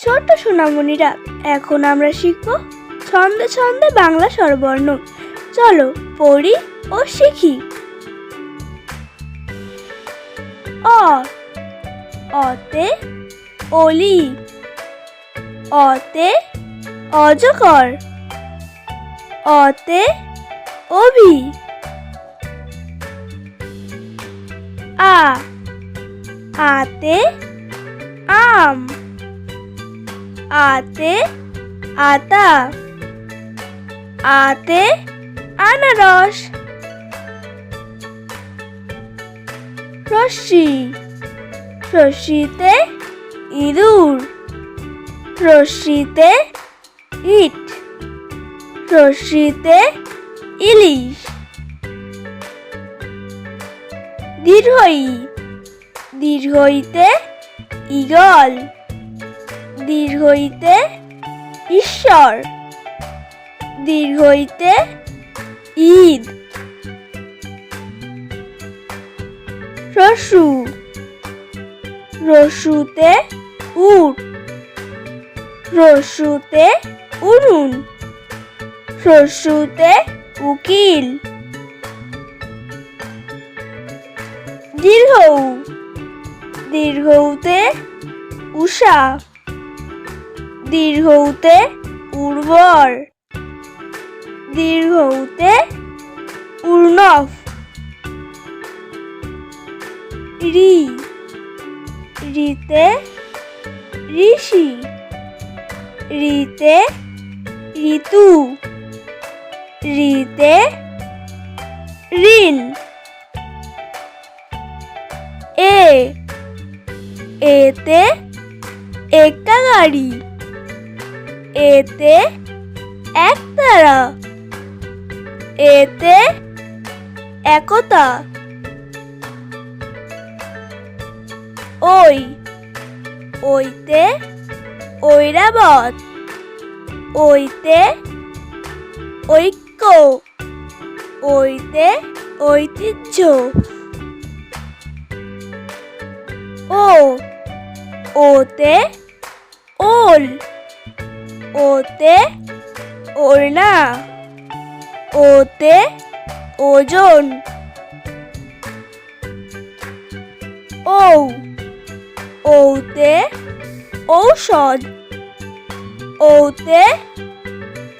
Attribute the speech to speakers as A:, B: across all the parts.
A: ছোট্ট সোনামণিরা, এখন আমরা শিখব ছন্দে ছন্দে বাংলা স্বরবর্ণ। চলো পড়ি ও শিখি। অ, অতে অলি, অতে অজগর, অতে অভি। আ, আতে আম, আতে আতা, আতে আনারস। রস্যি, রস্যিতে ইঁদুর, রস্যিতে ইট, রস্যিতে ইলিশ। দীর্ঘই, দীর্ঘইতে ঈগল, দীর্ঘইতে ঈশ্বর, দীর্ঘইতে ঈদ। রস্যু, রস্যুতে উট, রস্যুতে উনুন, রস্যুতে উকিল। দীর্ঘ, দীর্ঘউতে উষা, দীর্ঘউতে উর্বর, দীর্ঘউতে উর্ণব। ঋ, ঋতে ঋষি, ঋতে ঋতু, ঋতে ঋণ। এ, এতে এক্কা গাড়ি, এতে একতারা, এতে একতা। ওই, ওইতে ঐরাবত, ওইতে ঐক্য, ওইতে ঐতিহ্য। ও, ওতে ওল, ওতে ওড়না, ওতে ওজন। ঔ, ঔতে ঔষধ, ঔতে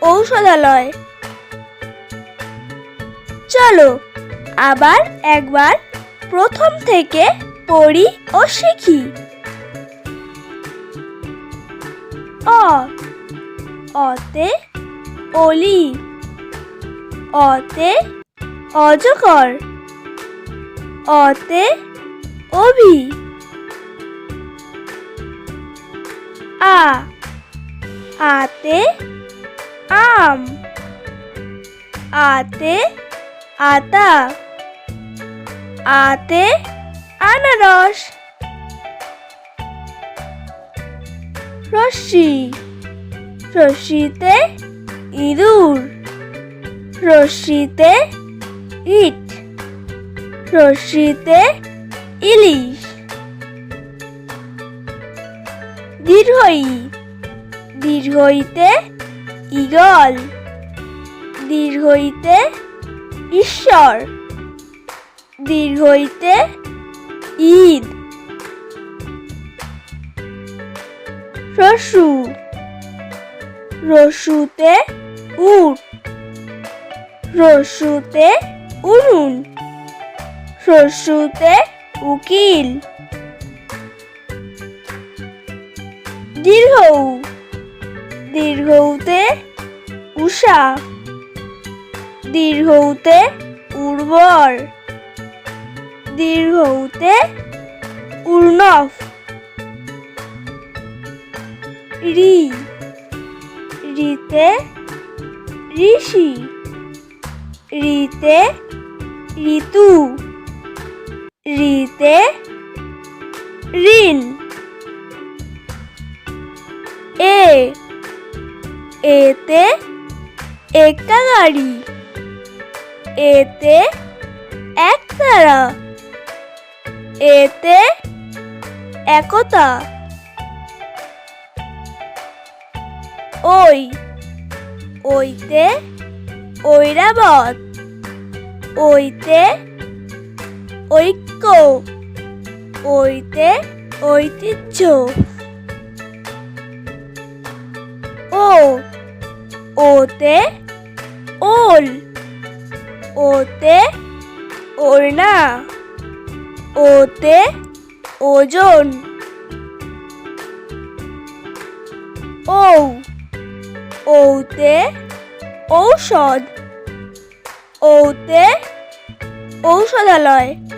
A: ঔষধালয়। চলো আবার একবার প্রথম থেকে পড়ি ও শিখি। অ, অতে অলি, অতে অজগর, অতে অভি। আ, আতে আম, আতে আতা, আতে আনারস। রস্যি, রস্যিতে ইঁদুর, রস্যিতে ইট, রস্যিতে ইলিশ। দীর্ঘই, দীর্ঘইতে ঈগল, দীর্ঘইতে ঈশ্বর, দীর্ঘইতে ঈদ। রস্যু, রস্যুতে উট, রস্যুতে উনুন, রস্যুতে উকিল। দীর্ঘ, দীর্ঘউতে উষা, দীর্ঘউতে উর্বর, দীর্ঘউতে উর্ণব। ঋ, ঋতে ঋষি, ঋতে ঋতু, ঋতে ঋণ। এ, এতে এক্কা গাড়ি, এতে একতারা, এতে একতা। ওই, ওইতে ঐরাবত, ওইতে ঐক্য, ওইতে ঐতিহ্য। ও, ওতে ওল, ওতে ওড়না, ওতে ওজন। ঔ, ঔতে ঔষধ, ঔতে ঔষধালয়।